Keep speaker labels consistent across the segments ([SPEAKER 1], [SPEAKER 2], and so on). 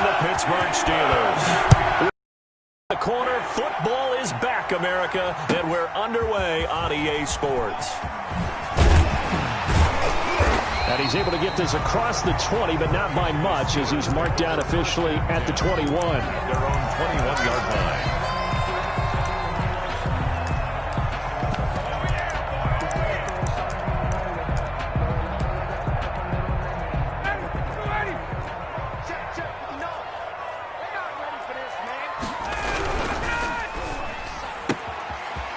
[SPEAKER 1] and the Pittsburgh Steelers. The corner, football is back, America, and we're underway on EA Sports. And he's able to get this across the 20, but not by much, as he's marked down officially at the 21.
[SPEAKER 2] Their own 21-yard line.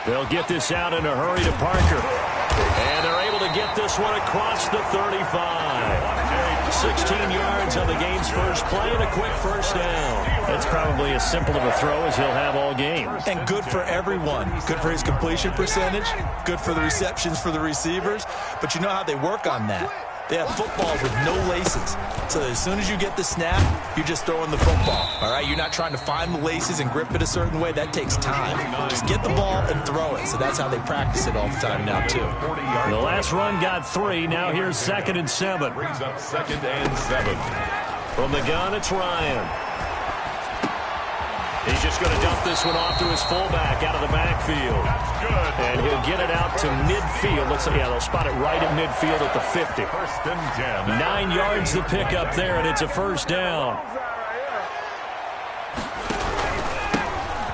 [SPEAKER 1] They'll get this out in a hurry to Parker. And they're able to get this one across the 35. 16 yards on the game's first play and a quick first down. That's probably as simple of a throw as he'll have all game.
[SPEAKER 3] And good for everyone. Good for his completion percentage. Good for the receptions for the receivers. But you know how they work on that. They have footballs with no laces. So as soon as you get the snap, you're just throwing the football. All right, you're not trying to find the laces and grip it a certain way. That takes time. Just get the ball and throw it. So that's how they practice it all the time now, too.
[SPEAKER 1] The last run got 3. Now here's 2nd and 7.
[SPEAKER 2] Brings up 2nd and 7.
[SPEAKER 1] From the gun, it's Ryan. He's just going to dump this one off to his fullback out of the backfield.
[SPEAKER 2] That's good.
[SPEAKER 1] And he'll get it out to midfield. Let's see, yeah, they'll spot it right at midfield at the 50.
[SPEAKER 2] 1st and 10.
[SPEAKER 1] 9 yards to pick up there, and it's a first down.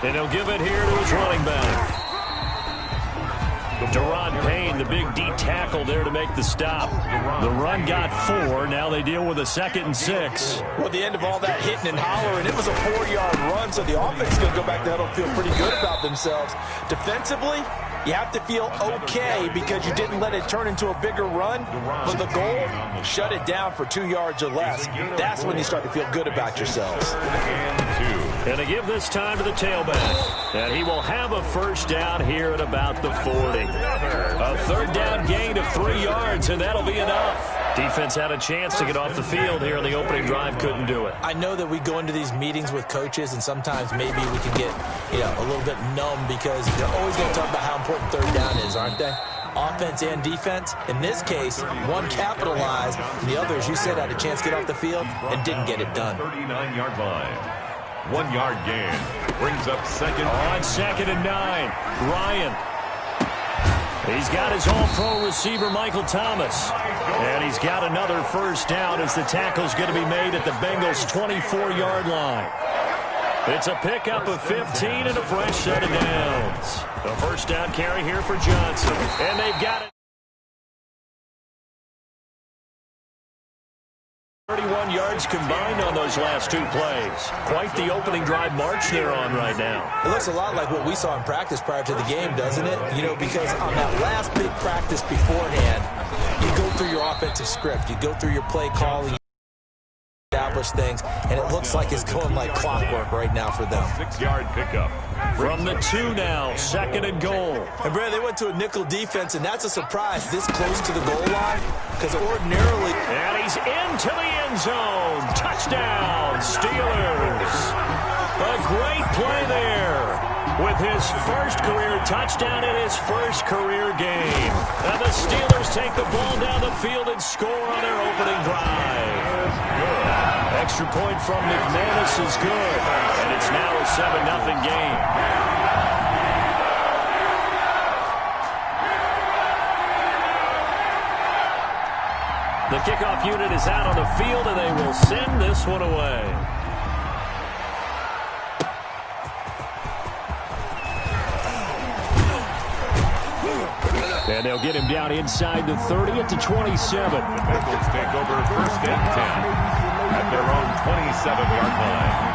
[SPEAKER 1] And he'll give it here to his running back. Deron Payne, the big D tackle there to make the stop. The run got 4. Now they deal with a 2nd and 6.
[SPEAKER 3] Well, at the end of all that hitting and hollering, it was a 4-yard run, so the offense is going to go back there and feel pretty good about themselves. Defensively, you have to feel okay because you didn't let it turn into a bigger run. But the goal, shut it down for 2 yards or less. That's when you start to feel good about yourselves.
[SPEAKER 1] And they give this time to the tailback. And he will have a first down here at about the 40. A 3rd down gain of 3 yards, and that'll be enough. Defense had a chance to get off the field here in the opening drive, couldn't do it.
[SPEAKER 3] I know that we go into these meetings with coaches, and sometimes maybe we can get, a little bit numb because they're always going to talk about how important 3rd down is, aren't they? Offense and defense. In this case, one capitalized, and the other, as you said, had a chance to get off the field and didn't get it done.
[SPEAKER 2] 39-yard line. 1-yard gain. Brings up 2nd.
[SPEAKER 1] On 2nd and 9. Ryan. He's got his all-pro receiver, Michael Thomas. And he's got another first down as the tackle's going to be made at the Bengals' 24-yard line. It's a pickup of 15 and a fresh set of downs. The first down carry here for Johnson. And they've got it. 31 yards combined on those last 2 plays. Quite the opening drive march they're on right now.
[SPEAKER 3] It looks a lot like what we saw in practice prior to the game, doesn't it? Because on that last big practice beforehand, you go through your offensive script. You go through your play calling, establish things, and it looks like it's going like clockwork right now for them.
[SPEAKER 2] 6-yard pickup.
[SPEAKER 1] From the 2 now, 2nd and goal.
[SPEAKER 3] And, Brad, they went to a nickel defense, and that's a surprise this close to the goal line because ordinarily...
[SPEAKER 1] And he's into the end zone. Touchdown, Steelers. A great play there with his first career touchdown in his first career game. And the Steelers take the ball down the field and score on their opening drive. Extra point from McManus is good. And it's now a 7-0 game. The kickoff unit is out on the field, and they will send this one away. And they'll get him down inside the 30 at the 27.
[SPEAKER 2] The Bengals take over 1st and 10 at their own 27-yard line.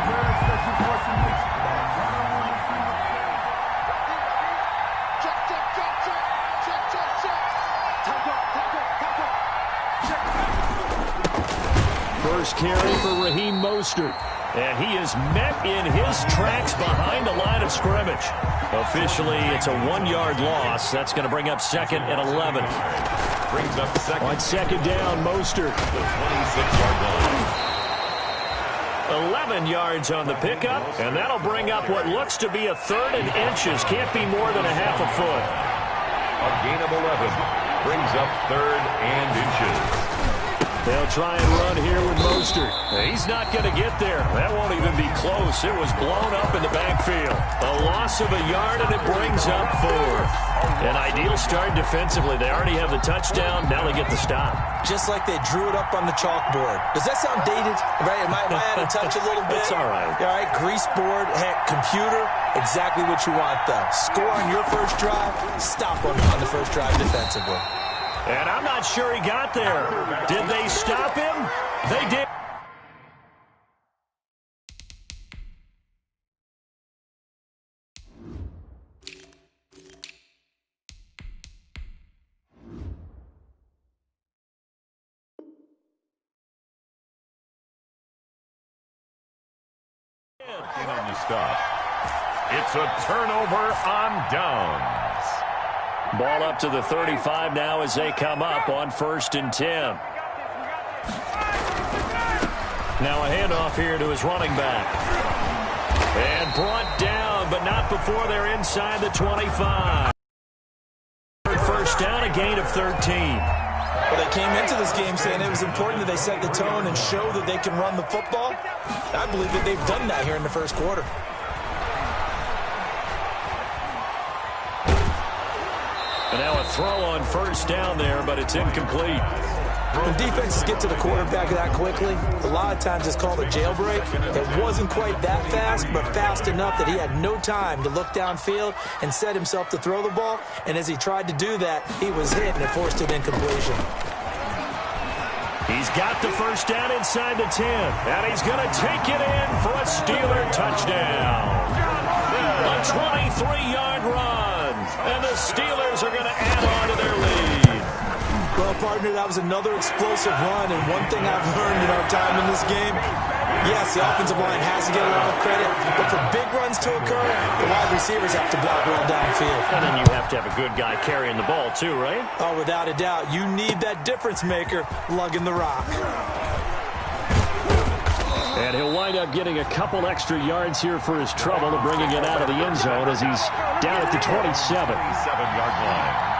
[SPEAKER 1] First carry for Raheem Mostert. And he is met in his tracks behind the line of scrimmage. Officially, it's a 1-yard loss. That's going to bring up 2nd and 11.
[SPEAKER 2] Brings up 2nd.
[SPEAKER 1] On 2nd down, Mostert.
[SPEAKER 2] The 26-yard line.
[SPEAKER 1] 11 yards on the pickup. And that'll bring up what looks to be a 3rd and inches. Can't be more than a half a foot.
[SPEAKER 2] A gain of 11. Brings up 3rd and inches.
[SPEAKER 1] They'll try and run here with Mostert. He's not going to get there. That won't even be close. It was blown up in the backfield. A loss of a yard, and it brings up 4. An ideal start defensively. They already have the touchdown. Now they get the stop.
[SPEAKER 3] Just like they drew it up on the chalkboard. Does that sound dated? Right? Am I out of touch a little bit?
[SPEAKER 1] It's all right.
[SPEAKER 3] All right, grease board, heck, computer, exactly what you want, though. Score on your first drive, stop on the first drive defensively.
[SPEAKER 1] And I'm not sure he got there. Did they stop him? They did.
[SPEAKER 2] On the stop. It's a turnover on downs.
[SPEAKER 1] Ball up to the 35 now as they come up on 1st and 10. Now a handoff here to his running back. And brought down, but not before they're inside the 25. First down, a gain of 13.
[SPEAKER 3] Well, they came into this game saying it was important that they set the tone and show that they can run the football. I believe that they've done that here in the first quarter.
[SPEAKER 1] And now a throw on 1st down there, but it's incomplete.
[SPEAKER 3] When defenses get to the quarterback that quickly, a lot of times it's called a jailbreak. It wasn't quite that fast, but fast enough that he had no time to look downfield and set himself to throw the ball. And as he tried to do that, he was hit and it forced an incompletion.
[SPEAKER 1] He's got the first down inside the 10, and he's going to take it in for a Steeler touchdown. A 23-yard run, and the Steelers are going to add on to their lead.
[SPEAKER 3] Well, partner, that was another explosive run, and one thing I've learned in our time in this game, yes, the offensive line has to get a lot of credit, but for big runs to occur, the wide receivers have to block well downfield.
[SPEAKER 1] And then you have to have a good guy carrying the ball too, right?
[SPEAKER 3] Oh, without a doubt. You need that difference maker lugging the rock.
[SPEAKER 1] And he'll wind up getting a couple extra yards here for his trouble, bringing it out of the end zone as he's down at the 27.
[SPEAKER 2] 27-yard line.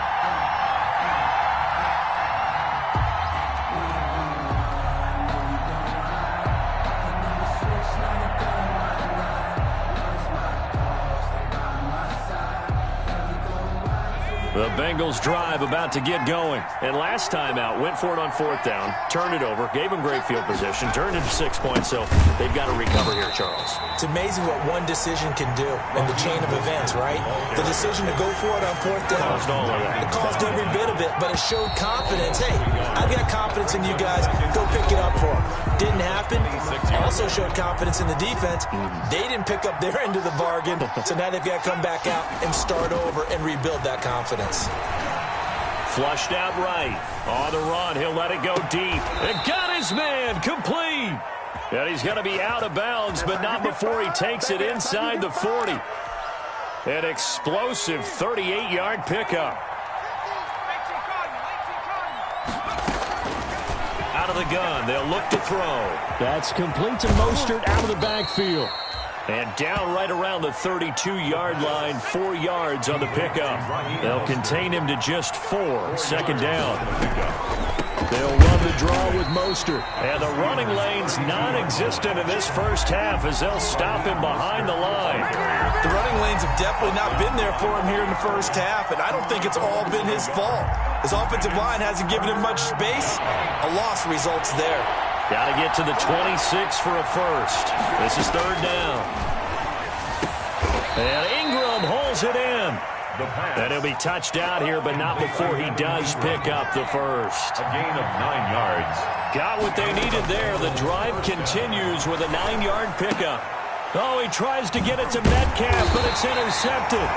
[SPEAKER 1] The Bengals drive about to get going. And last time out, went for it on 4th down, turned it over, gave them great field position, turned into 6 points, so they've got to recover here, Charles.
[SPEAKER 3] It's amazing what one decision can do in the chain of events, right? The decision to go for it on 4th down.
[SPEAKER 1] Caused all of that.
[SPEAKER 3] It caused every bit of it, but it showed confidence. Hey, I've got confidence in you guys. Go pick it up for them. Didn't happen. Also showed confidence in the defense. They didn't pick up their end of the bargain, so now they've got to come back out and start over and rebuild that confidence.
[SPEAKER 1] Flushed out right. On the run, he'll let it go deep. And got his man complete. And he's going to be out of bounds, but not before he takes it inside the 40. An explosive 38-yard pickup. Out of the gun, they'll look to throw. That's complete to Mostert out of the backfield. And down right around the 32-yard line, 4 yards on the pickup. They'll contain him to just 4, 2nd down. They'll run the draw with Mostert. And the running lane's non-existent in this first half as they'll stop him behind the line.
[SPEAKER 3] The running lanes have definitely not been there for him here in the first half, and I don't think it's all been his fault. His offensive line hasn't given him much space. A loss results there.
[SPEAKER 1] Got to get to the 26 for a first. This is 3rd down. And Ingram holds it in. And he'll be touched out here, but not before he does pick up the first.
[SPEAKER 2] A gain of 9 yards.
[SPEAKER 1] Got what they needed there. The drive continues with a 9-yard pickup. Oh, he tries to get it to Metcalf, but it's intercepted.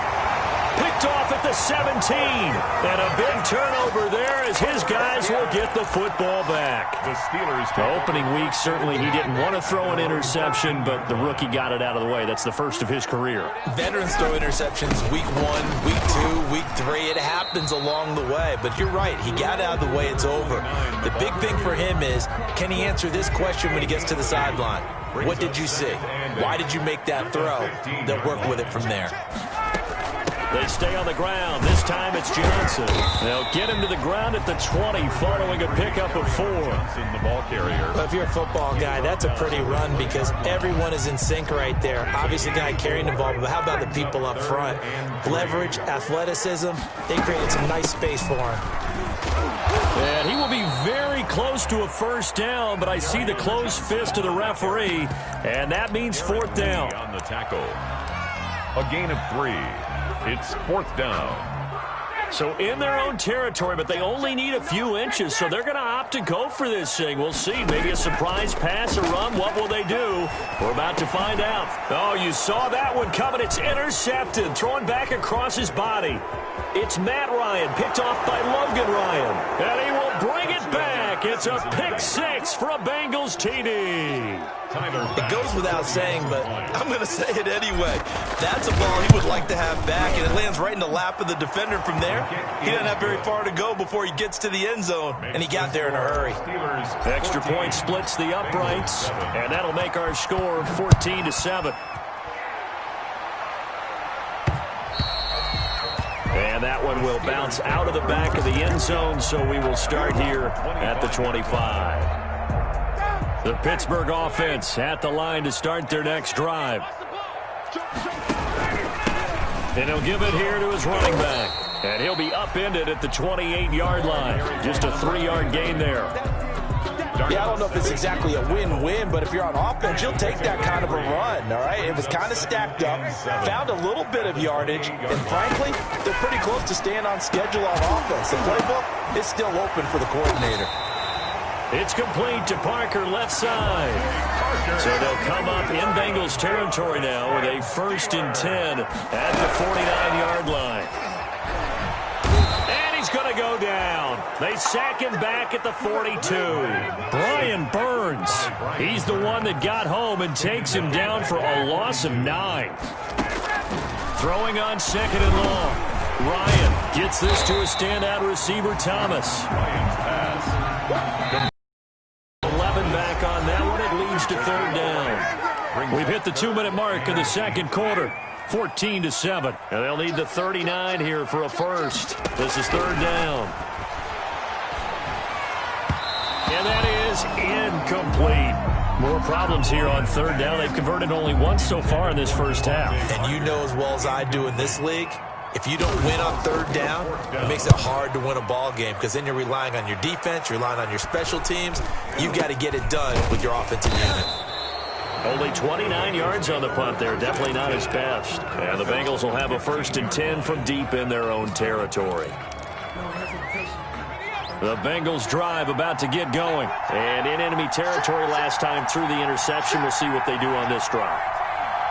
[SPEAKER 1] Picked off at the 17. And a big turnover there as his guys will get the football back.
[SPEAKER 2] The Steelers.
[SPEAKER 1] The opening week, certainly he didn't want to throw an interception, but the rookie got it out of the way. That's the first of his career.
[SPEAKER 3] Veterans throw interceptions week 1, week 2, week 3. It happens along the way. But you're right. He got out of the way. It's over. The big thing for him is, can he answer this question when he gets to the sideline? What did you see? Why did you make that throw? They'll work with it from there.
[SPEAKER 1] They stay on the ground. This time it's Johnson. They'll get him to the ground at the 20 following a pickup of 4.
[SPEAKER 2] Johnson, the ball carrier.
[SPEAKER 3] Well, if you're a football guy, that's a pretty run because everyone is in sync right there. Obviously, the guy carrying the ball, but how about the people up front? Leverage, athleticism, they created some nice space for him.
[SPEAKER 1] And he will be very close to a first down, but I see the closed fist of the referee, and that means 4th down.
[SPEAKER 2] On the tackle. A gain of 3. It's 4th down.
[SPEAKER 1] So in their own territory, but they only need a few inches, so they're going to opt to go for this thing. We'll see. Maybe a surprise pass or run. What will they do? We're about to find out. Oh, you saw that one coming. It's intercepted, thrown back across his body. It's Matt Ryan, picked off by Logan Ryan. And he will bring it back. It's a pick 6 for a Bengals TD.
[SPEAKER 3] It goes without saying, but I'm going to say it anyway. That's a ball he would like to have back, and it lands right in the lap of the defender from there. He doesn't have very far to go before he gets to the end zone, and he got there in a hurry.
[SPEAKER 1] Extra point splits the uprights, and that'll make our score 14-7. And that one will bounce out of the back of the end zone, so we will start here at the 25. The Pittsburgh offense at the line to start their next drive. And he'll give it here to his running back. And he'll be upended at the 28-yard line. Just a 3-yard gain there.
[SPEAKER 3] Yeah, I don't know if it's exactly a win-win, but if you're on offense, you'll take that kind of a run, all right? It was kind of stacked up, found a little bit of yardage, and frankly, they're pretty close to staying on schedule on offense. The playbook is still open for the coordinator.
[SPEAKER 1] It's complete to Parker, left side. So they'll come up in Bengals territory now with a 1st and 10 at the 49-yard line. And he's going to go down. They sack him back at the 42. Brian Burns, he's the one that got home and takes him down for a loss of 9. Throwing on 2nd and long. Ryan gets this to a standout receiver, Thomas. 11 back on that one. It leads to 3rd down. We've hit the 2-minute mark in the second quarter. 14-7. And they'll need the 39 here for a first. This is 3rd down. And that is incomplete. More problems here on 3rd down. They've converted only once so far in this first half.
[SPEAKER 3] And you know as well as I do in this league, if you don't win on 3rd down, it makes it hard to win a ball game because then you're relying on your defense, you're relying on your special teams. You've got to get it done with your offensive unit.
[SPEAKER 1] Only 29 yards on the punt there. Definitely not his best. And the Bengals will have a 1st and 10 from deep in their own territory. The Bengals drive about to get going. And in enemy territory last time through the interception. We'll see what they do on this drive.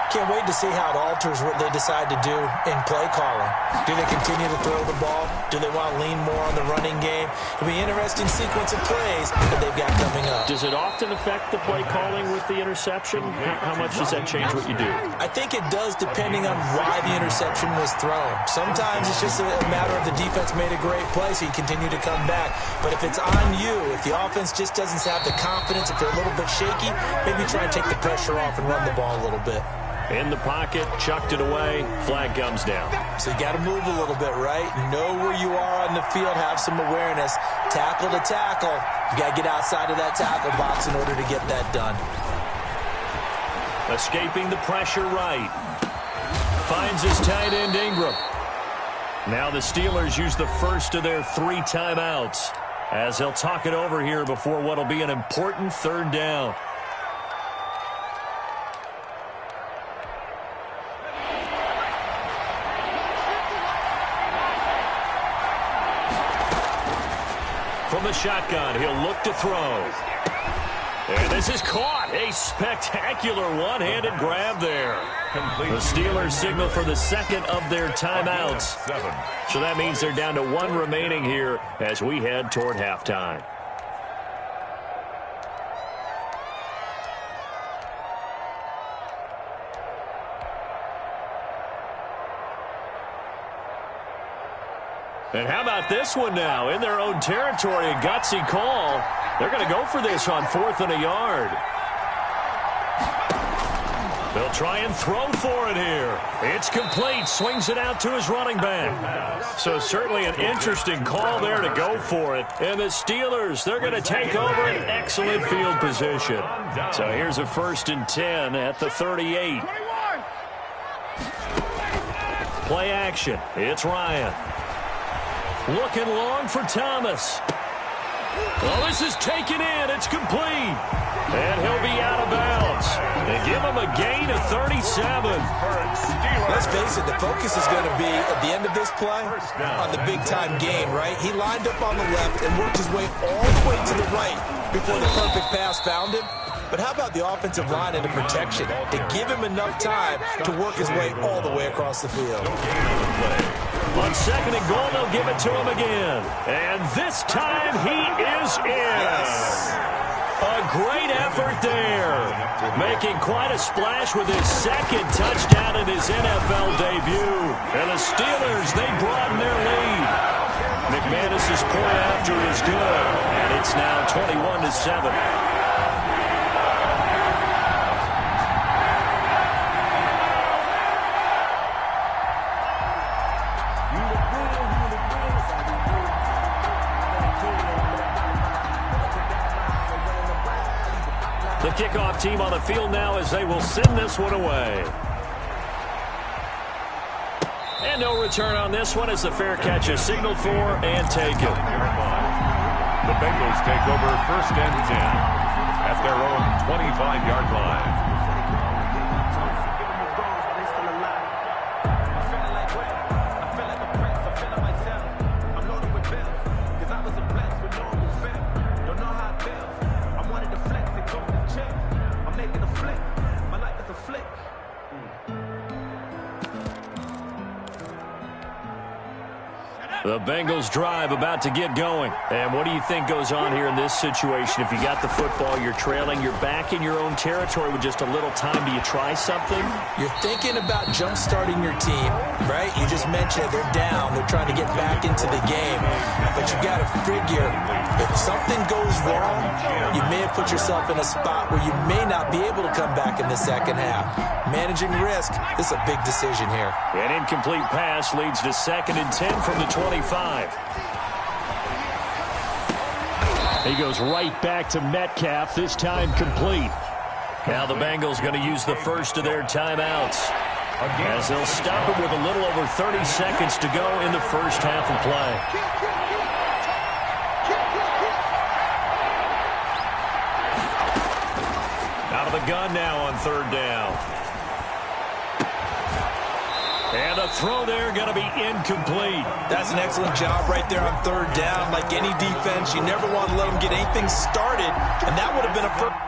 [SPEAKER 3] Can't wait to see how it alters what they decide to do in play calling. Do they continue to throw the ball? Do they want to lean more on the running game? It'll be an interesting sequence of plays that they've got coming up.
[SPEAKER 1] Does it often affect the play calling with the interception? How much does that change what you do?
[SPEAKER 3] I think it does depending on why the interception was thrown. Sometimes it's just a matter of the defense made a great play, so you continue to come back. But if it's on you, if the offense just doesn't have the confidence, if they're a little bit shaky, maybe try and take the pressure off and run the ball a little bit.
[SPEAKER 1] In the pocket, chucked it away, flag comes down.
[SPEAKER 3] So you got to move a little bit, right? Know where you are on the field, have some awareness. Tackle to tackle. You got to get outside of that tackle box in order to get that done.
[SPEAKER 1] Escaping the pressure right. Finds his tight end Ingram. Now the Steelers use the first of their 3 timeouts as they'll talk it over here before what will be an important 3rd down. From the shotgun, he'll look to throw. And this is caught. A spectacular one-handed grab there. The Steelers signal for the 2nd of their timeouts. So that means they're down to 1 remaining here as we head toward halftime. And how about this one now? In their own territory, a gutsy call. They're going to go for this on 4th and a yard. They'll try and throw for it here. It's complete. Swings it out to his running back. So certainly an interesting call there to go for it. And the Steelers, they're going to take over an excellent field position. So here's a 1st and 10 at the 38. Play action. It's Ryan. Looking long for Thomas. Well, this is taken in. It's complete. And he'll be out of bounds. They give him a gain of 37.
[SPEAKER 3] Let's face it, the focus is going to be, at the end of this play, on the big-time gain, right? He lined up on the left and worked his way all the way to the right before the perfect pass found him. But how about the offensive line and the protection to give him enough time to work his way all the way across the field?
[SPEAKER 1] On 2nd and goal, they'll give it to him again. And this time he is in.
[SPEAKER 3] Yes.
[SPEAKER 1] A great effort there. Making quite a splash with his 2nd touchdown in his NFL debut. And the Steelers, they broaden their lead. McManus's point after is good. And it's now 21-7. The kickoff team on the field now as they will send this one away. And no return on this one as the fair catch is signaled for and taken.
[SPEAKER 2] The Bengals take over 1st and 10 at their own 25-yard line.
[SPEAKER 1] The Bengals drive about to get going. And what do you think goes on here in this situation? If you got the football, you're trailing, you're back in your own territory with just a little time. Do you try something?
[SPEAKER 3] You're thinking about jump-starting your team, right? You just mentioned it. They're down. They're trying to get back into the game. But you got to figure, if something goes wrong, you may have put yourself in a spot where you may not be able to come back in the second half. Managing risk, this is a big decision here.
[SPEAKER 1] An incomplete pass leads to 2nd and 10 from the 25. He goes right back to Metcalf, this time complete. Now the Bengals going to use the first of their timeouts as they'll stop it with a little over 30 seconds to go in the first half of play. Out of the gun now on 3rd down. And a throw there going to be incomplete.
[SPEAKER 3] That's an excellent job right there on 3rd down. Like any defense, you never want to let them get anything started, and that would have been a first.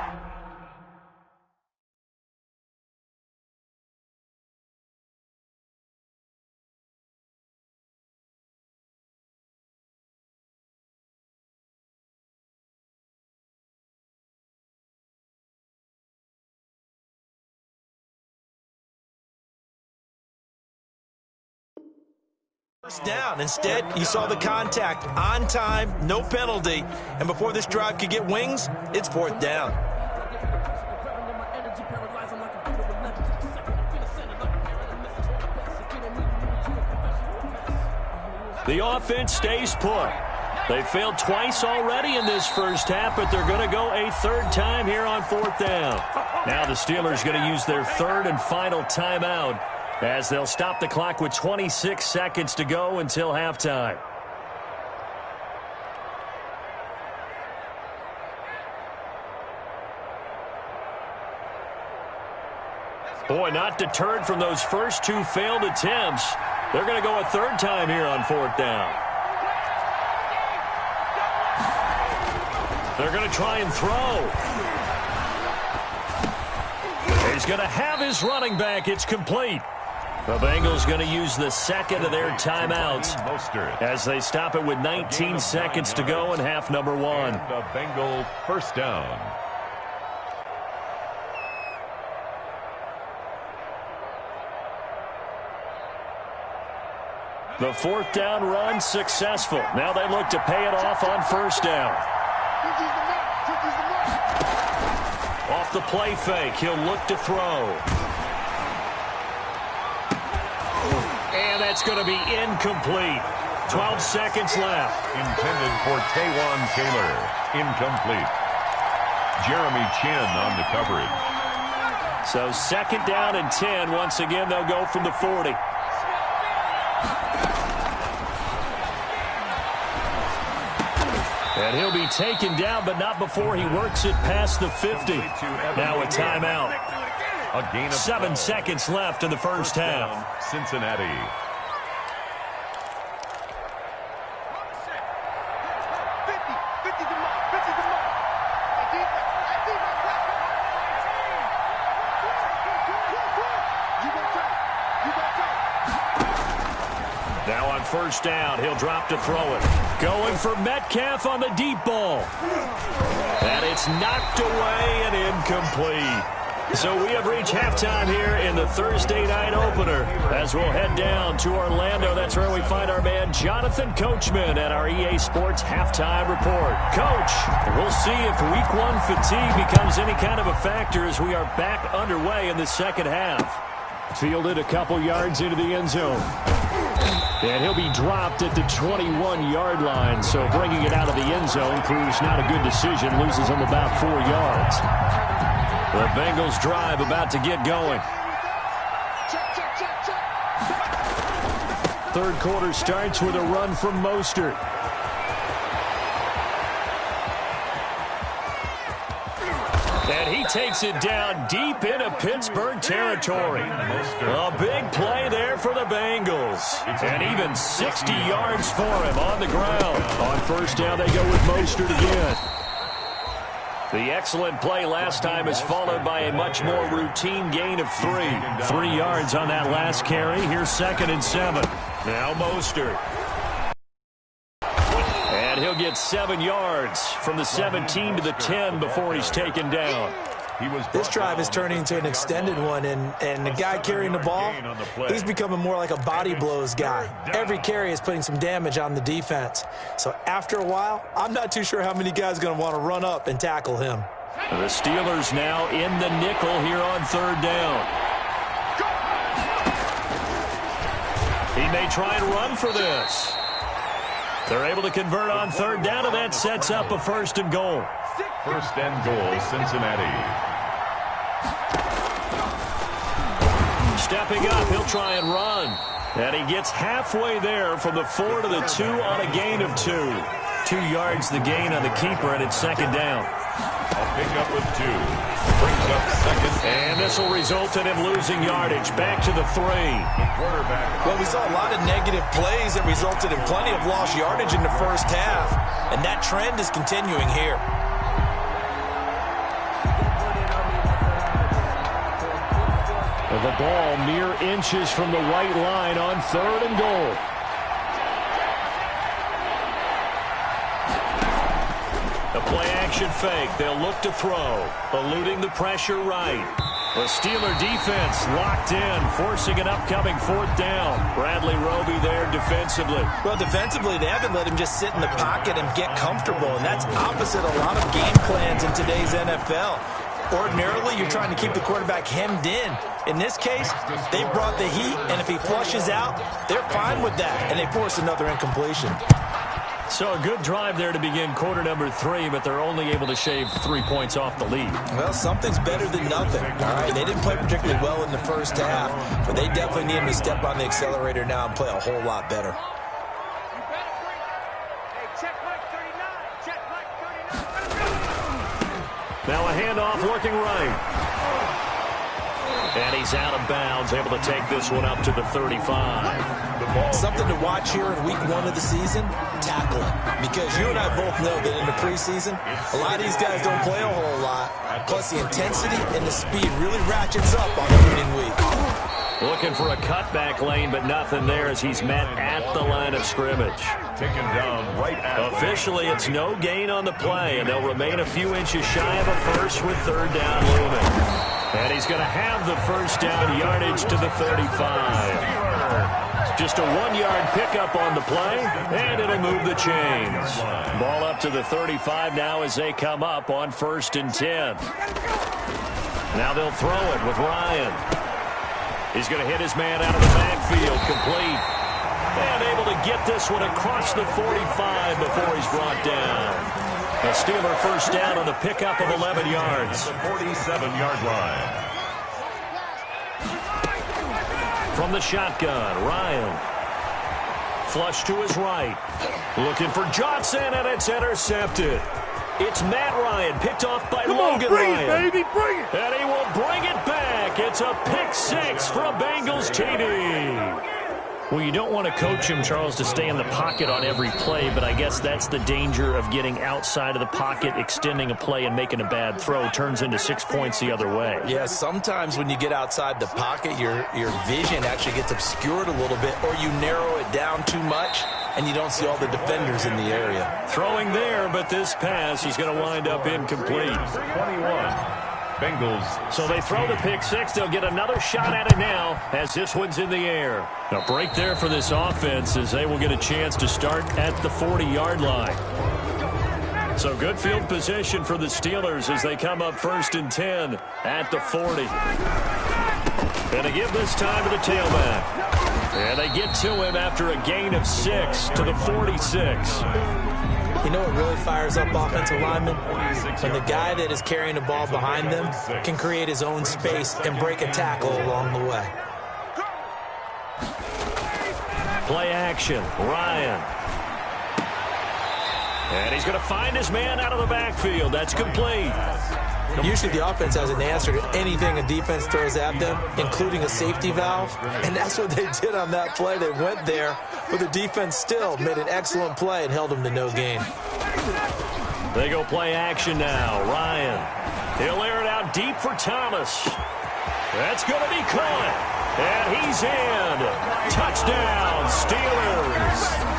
[SPEAKER 3] Down. Instead, you saw the contact on time, no penalty, and before this drive could get wings, it's 4th down.
[SPEAKER 1] The offense stays put. They failed twice already in this first half, but they're going to go a 3rd time here on 4th down. Now the Steelers going to use their 3rd and final timeout, as they'll stop the clock with 26 seconds to go until halftime. Boy, not deterred from those first 2 failed attempts. They're going to go a 3rd time here on 4th down. They're going to try and throw. He's going to have his running back. It's complete. The Bengals going to use the 2nd of their timeouts as they stop it with 19 seconds to go in half number 1.
[SPEAKER 2] The Bengal 1st down.
[SPEAKER 1] The 4th down run successful. Now they look to pay it off on 1st down. Off the play fake, he'll look to throw. And that's going to be incomplete. 12 seconds left.
[SPEAKER 2] Intended for Taywan Taylor. Incomplete. Jeremy Chin on the coverage.
[SPEAKER 1] So 2nd down and 10. Once again, they'll go from the 40. And he'll be taken down, but not before he works it past the 50. Now a timeout.
[SPEAKER 2] A gain of
[SPEAKER 1] 7 seconds left in the first half.
[SPEAKER 2] Cincinnati.
[SPEAKER 1] Now on 1st down, he'll drop to throw it. Going for Metcalf on the deep ball. And it's knocked away and incomplete. So we have reached halftime here in the Thursday night opener. As we'll head down to Orlando, that's where we find our man Jonathan Coachman at our EA Sports Halftime Report. Coach, we'll see if Week 1 fatigue becomes any kind of a factor as we are back underway in the second half. Fielded a couple yards into the end zone. And he'll be dropped at the 21-yard line, so bringing it out of the end zone proves not a good decision, loses him about 4 yards. The Bengals drive about to get going. Third quarter starts with a run from Mostert. And he takes it down deep into Pittsburgh territory. A big play there for the Bengals. And even 60 yards for him on the ground. On 1st down, they go with Mostert again. The excellent play last time is followed by a much more routine gain of 3. 3 yards on that last carry. Here's 2nd and 7. Now Mostert. And he'll get 7 yards from the 17 to the 10 before he's taken down.
[SPEAKER 3] This drive is turning into an extended one, and the guy carrying the ball, he's becoming more like a body blows guy. Every carry is putting some damage on the defense. So after a while, I'm not too sure how many guys are going to want to run up and tackle him.
[SPEAKER 1] The Steelers now in the nickel here on 3rd down. He may try and run for this. They're able to convert on 3rd down, and that sets up a 1st and goal.
[SPEAKER 2] 1st and goal, Cincinnati.
[SPEAKER 1] Stepping up, he'll try and run. And he gets halfway there from the 4 to the 2 on a gain of 2. 2 yards the gain on the keeper, and it's 2nd down.
[SPEAKER 2] I'll pick up with 2. Brings up 2nd.
[SPEAKER 1] And this will result in him losing yardage. Back to the 3.
[SPEAKER 3] Well, we saw a lot of negative plays that resulted in plenty of lost yardage in the first half. And that trend is continuing here.
[SPEAKER 1] The ball mere inches from the white line on 3rd and goal. A play-action fake. They'll look to throw. Eluding the pressure right. The Steeler defense locked in, forcing an upcoming 4th down. Bradley Roby there defensively.
[SPEAKER 3] Well, defensively, they haven't let him just sit in the pocket and get comfortable, and that's opposite a lot of game plans in today's NFL. Ordinarily, you're trying to keep the quarterback hemmed in. In this case, they brought the heat, and if he flushes out, they're fine with that, and they force another incompletion.
[SPEAKER 1] So a good drive there to begin quarter number 3, but they're only able to shave 3 points off the lead.
[SPEAKER 3] Well, something's better than nothing. All right, they didn't play particularly well in the first half, but they definitely need him to step on the accelerator now and play a whole lot better.
[SPEAKER 1] Now a handoff working right. And he's out of bounds, able to take this one up to the 35.
[SPEAKER 3] Something to watch here in week 1 of the season, tackling. Because you and I both know that in the preseason, a lot of these guys don't play a whole lot. Plus the intensity and the speed really ratchets up on opening week.
[SPEAKER 1] Looking for a cutback lane, but nothing there as he's met at the line of scrimmage.
[SPEAKER 2] Taken down right at.
[SPEAKER 1] Officially, it's no gain on the play, and they'll remain a few inches shy of a first with 3rd down looming. And he's going to have the 1st down yardage to the 35. Just a 1-yard pickup on the play, and it'll move the chains. Ball up to the 35 now as they come up on 1st and 10. Now they'll throw it with Ryan. He's going to hit his man out of the backfield, complete. And able to get this one across the 45 before he's brought down. A Steeler first down on the pickup of 11 yards.
[SPEAKER 2] The 47-yard line.
[SPEAKER 1] From the shotgun, Ryan. Flush to his right. Looking for Johnson, and it's intercepted. It's Matt Ryan, picked off by Logan Ryan.
[SPEAKER 4] Bring it, baby, bring it.
[SPEAKER 1] And he will bring it back. It's a pick six for a Bengals TD.
[SPEAKER 5] Well, you don't want to coach him, Charles, to stay in the pocket on every play, but I guess that's the danger of getting outside of the pocket, extending a play, and making a bad throw. Turns into 6 points the other way.
[SPEAKER 3] Yeah, sometimes when you get outside the pocket, your vision actually gets obscured a little bit, or you narrow it down too much, and you don't see all the defenders in the area.
[SPEAKER 1] Throwing there, but this pass is going to wind up incomplete.
[SPEAKER 2] 21. Bengals.
[SPEAKER 1] So they throw the pick six. They'll get another shot at it now as this one's in the air. A break there for this offense as they will get a chance to start at the 40-yard line. So good field position for the Steelers as they come up 1st and 10 at the 40. And they give this time to the tailback. And they get to him after a gain of 6 to the 46.
[SPEAKER 3] You know what really fires up offensive linemen? When the guy that is carrying the ball behind them can create his own space and break a tackle along the way.
[SPEAKER 1] Play action, Ryan. And he's going to find his man out of the backfield. That's complete.
[SPEAKER 3] Usually the offense has an answer to anything a defense throws at them, including a safety valve. And that's what they did on that play. They went there, but the defense still made an excellent play and held them to no gain.
[SPEAKER 1] They go play action now. Ryan. He'll air it out deep for Thomas. That's going to be caught. And he's in. Touchdown, Steelers.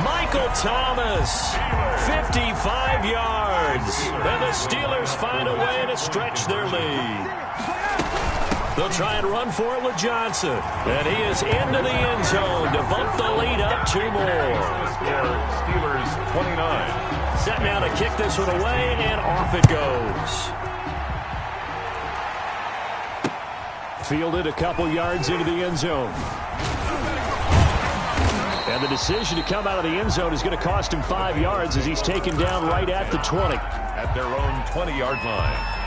[SPEAKER 1] Michael Thomas, 55 yards. And the Steelers find a way to stretch their lead. They'll try and run for it with Johnson. And he is into the end zone to bump the lead up 2 more.
[SPEAKER 2] Steelers 29.
[SPEAKER 1] Set now to kick this one away, and off it goes. Fielded a couple yards into the end zone. And the decision to come out of the end zone is going to cost him 5 yards as he's taken down right at the 20.
[SPEAKER 2] At their own 20-yard line.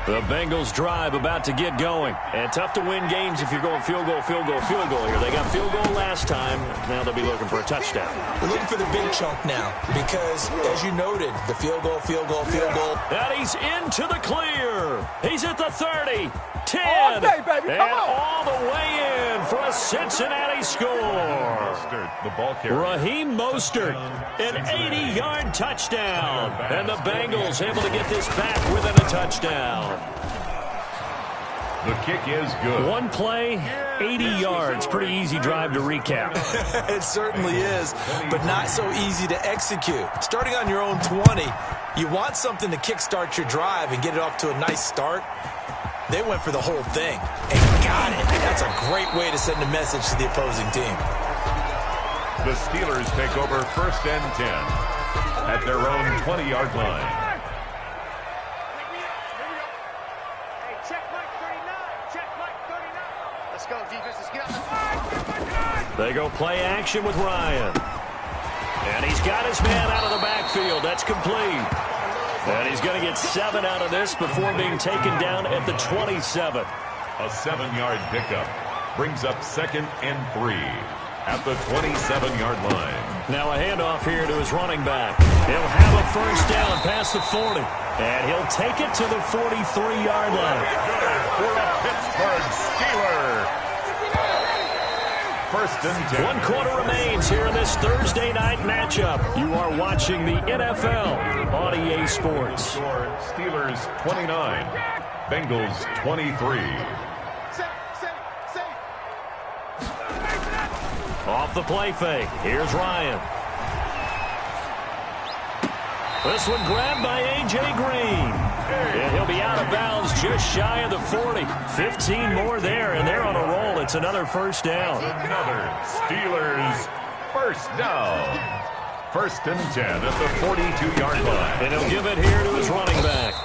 [SPEAKER 1] The Bengals drive about to get going. And tough to win games if you're going field goal, field goal, field goal here. They got field goal last time. Now they'll be looking for a touchdown.
[SPEAKER 3] We're looking for the big chunk now because, as you noted, the field goal, field goal, field goal.
[SPEAKER 1] And he's into the clear. He's at the 30, 10,
[SPEAKER 4] All day, baby. Come
[SPEAKER 1] and
[SPEAKER 4] on.
[SPEAKER 1] all the way in for a Cincinnati score.
[SPEAKER 2] Mostert, the ball carrier.
[SPEAKER 1] Raheem Mostert, an 80-yard touchdown. And the Bengals able to get this back within a touchdown.
[SPEAKER 2] The kick is good.
[SPEAKER 1] One play, 80 yards. Pretty easy drive to recap.
[SPEAKER 3] It certainly is, but not so easy to execute. Starting on your own 20, you want something to kickstart your drive and get it off to a nice start. They went for the whole thing and got it. That's a great way to send a message to the opposing team.
[SPEAKER 2] The Steelers take over 1st and 10 at their own 20-yard line.
[SPEAKER 1] They go play action with Ryan. And he's got his man out of the backfield. That's complete. And he's going to get 7 out of this before being taken down at the 27.
[SPEAKER 2] A 7-yard pickup brings up 2nd and 3 at the 27-yard line.
[SPEAKER 1] Now a handoff here to his running back. He'll have a first down past the 40. And he'll take it to the 43-yard line.
[SPEAKER 2] For a Pittsburgh Steeler. 1st and 10.
[SPEAKER 1] 1 quarter remains here in this Thursday night matchup. You are watching the NFL on EA Sports.
[SPEAKER 2] Steelers 29, Bengals 23.
[SPEAKER 1] Off the play fake. Here's Ryan. This one grabbed by A.J. Green. And he'll be out of bounds just shy of the 40. 15 more there, and they're on a roll. It's another first down.
[SPEAKER 2] Another Steelers first down. 1st and 10 at the 42-yard line.
[SPEAKER 1] And he'll give it here to his running back.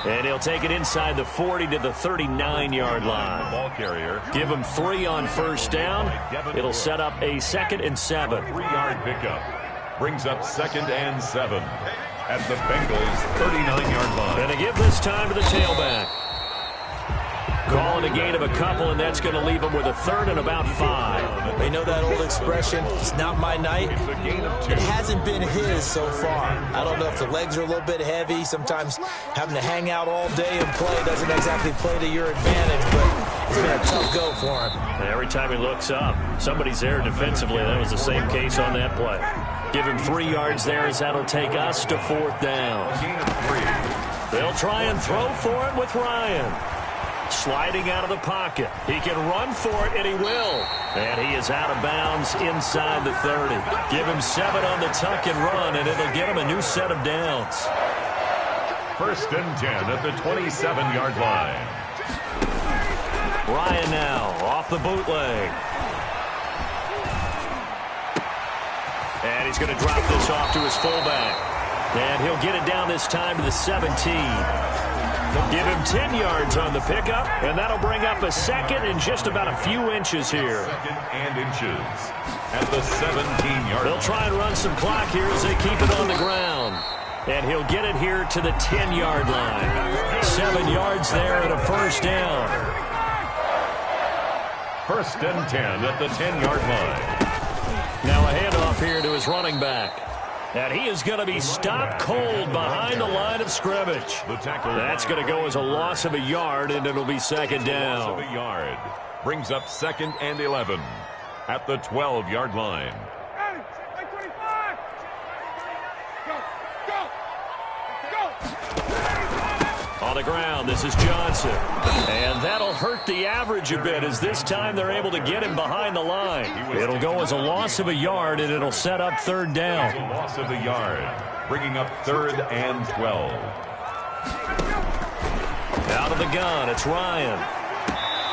[SPEAKER 5] And he'll take it inside the 40 to the 39-yard line.
[SPEAKER 2] Ball carrier.
[SPEAKER 5] Give him 3 on first down. It'll set up a 2nd and 7.
[SPEAKER 2] 3-yard pickup. Brings up 2nd and 7 at the Bengals' 39-yard line.
[SPEAKER 5] And to give this time to the tailback. Calling a gain of a couple, and that's going to leave him with a 3rd and about 5.
[SPEAKER 3] They know that old expression, it's not my night.
[SPEAKER 2] It's a gain of 2.
[SPEAKER 3] It hasn't been his so far. I don't know if the legs are a little bit heavy. Sometimes having to hang out all day and play doesn't exactly play to your advantage, but it's been a tough go for him.
[SPEAKER 5] And every time he looks up, somebody's there defensively. That was the same case on that play. Give him 3 yards there as that'll take us to 4th down.
[SPEAKER 2] Gain of 3.
[SPEAKER 5] They'll try and throw for it with Ryan. Sliding out of the pocket. He can run for it, and he will. And he is out of bounds inside the 30. Give him 7 on the tuck and run, and it'll get him a new set of downs.
[SPEAKER 2] 1st and 10 at the 27-yard line.
[SPEAKER 5] Ryan now off the bootleg. And he's going to drop this off to his fullback. And he'll get it down this time to the 17. Give him 10 yards on the pickup, and that'll bring up a 2nd and just about a few inches here.
[SPEAKER 2] 2nd and inches at the 17-yard line.
[SPEAKER 5] They'll try and run some clock here as they keep it on the ground. And he'll get it here to the 10-yard line. 7 yards there and a 1st down.
[SPEAKER 2] 1st and 10 at the 10-yard line.
[SPEAKER 5] Now a handoff here to his running back. And he is going to be stopped cold behind the line of scrimmage. That's going to go as a loss of a yard, and it'll be 2nd down.
[SPEAKER 2] Loss of a yard. Brings up 2nd and 11 at the 12-yard line.
[SPEAKER 5] On the ground, this is Johnson. And that'll hurt the average a bit as this time they're able to get him behind the line. It'll go as a loss of a yard, and it'll set up 3rd down.
[SPEAKER 2] A loss of a yard, bringing up 3rd and 12.
[SPEAKER 5] Out of the gun, it's Ryan.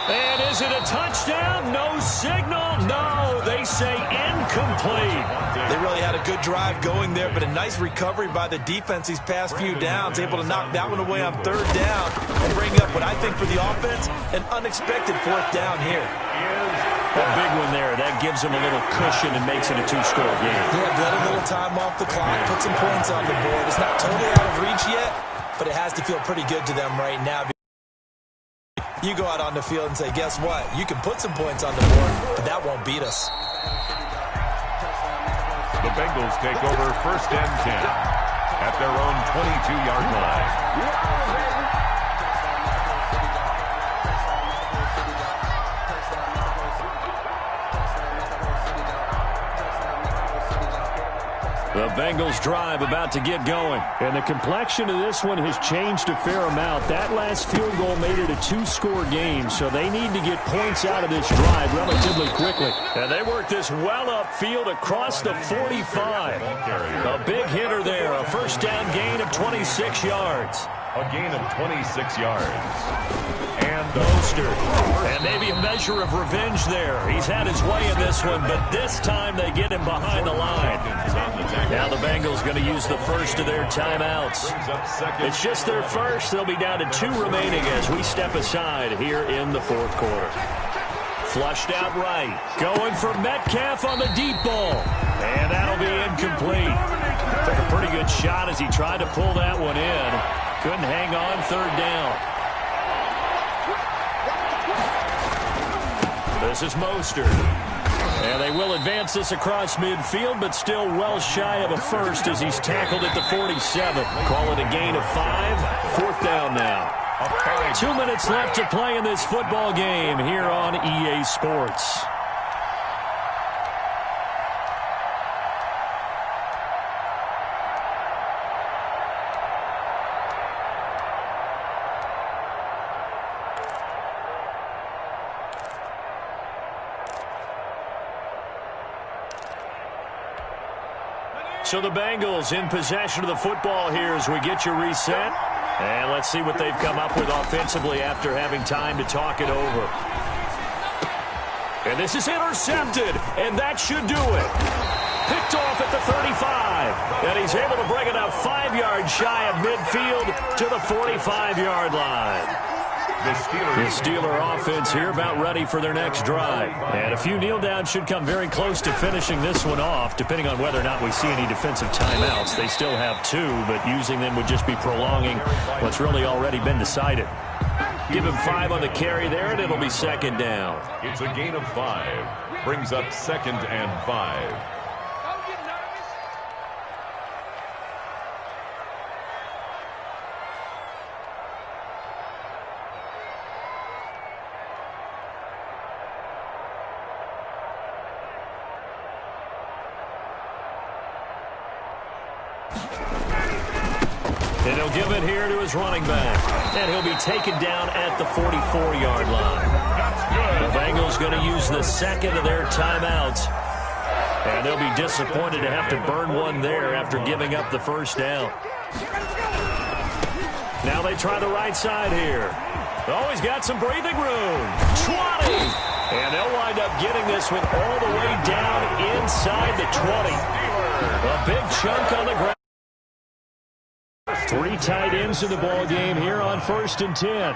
[SPEAKER 5] And is it a touchdown? No signal. No, they say incomplete.
[SPEAKER 3] They really had a good drive going there, but a nice recovery by the defense these past few downs, able to knock that one away on 3rd down and bring up what I think for the offense, an unexpected 4th down here.
[SPEAKER 5] A big one there. That gives them a little cushion and makes it a 2-score game.
[SPEAKER 3] Yeah, let a little time off the clock, put some points on the board. It's not totally out of reach yet, but it has to feel pretty good to them right now. You go out on the field and say, guess what? You can put some points on the board, but that won't beat us.
[SPEAKER 2] The Bengals take over 1st and 10 at their own 22-yard line.
[SPEAKER 5] The Bengals drive about to get going. And the complexion of this one has changed a fair amount. That last field goal made it a 2-score game, so they need to get points out of this drive relatively quickly. And they work this well upfield across the 45. A big hitter there, a 1st down gain of 26 yards.
[SPEAKER 2] A gain of 26 yards. And
[SPEAKER 5] Mostert. And maybe a measure of revenge there. He's had his way in this one, but this time they get him behind the line. Now the Bengals going to use the first of their timeouts. It's just their first. They'll be down to 2 remaining as we step aside here in the 4th quarter. Flushed out right. Going for Metcalf on the deep ball. And that'll be incomplete. Took a pretty good shot as he tried to pull that one in. Couldn't hang on 3rd down. This is Mostert. And they will advance this across midfield, but still well shy of a first as he's tackled at the 47. Call it a gain of 5. 4th down now. 2 minutes left to play in this football game here on EA Sports. So the Bengals in possession of the football here as we get you reset. And let's see what they've come up with offensively after having time to talk it over. And this is intercepted, and that should do it. picked off at the 35. And he's able to bring it up 5 yards shy of midfield to the 45-yard line. The Steeler offense here about ready for their next drive. And a few kneel downs should come very close to finishing this one off, depending on whether or not we see any defensive timeouts. They still have 2, but using them would just be prolonging what's really already been decided. Give him 5 on the carry there, and it'll be second down.
[SPEAKER 2] It's a gain of 5. Brings up 2nd and 5.
[SPEAKER 5] And he'll give it here to his running back. And he'll be taken down at the 44-yard line. The Bengals going to use the second of their timeouts. And they'll be disappointed to have to burn one there after giving up the first down. Now they try the right side here. Oh, he's got some breathing room. 20. And they'll wind up getting this one all the way down inside the 20. A big chunk on the ground. 3 tight ends in the ball game here on 1st and 10.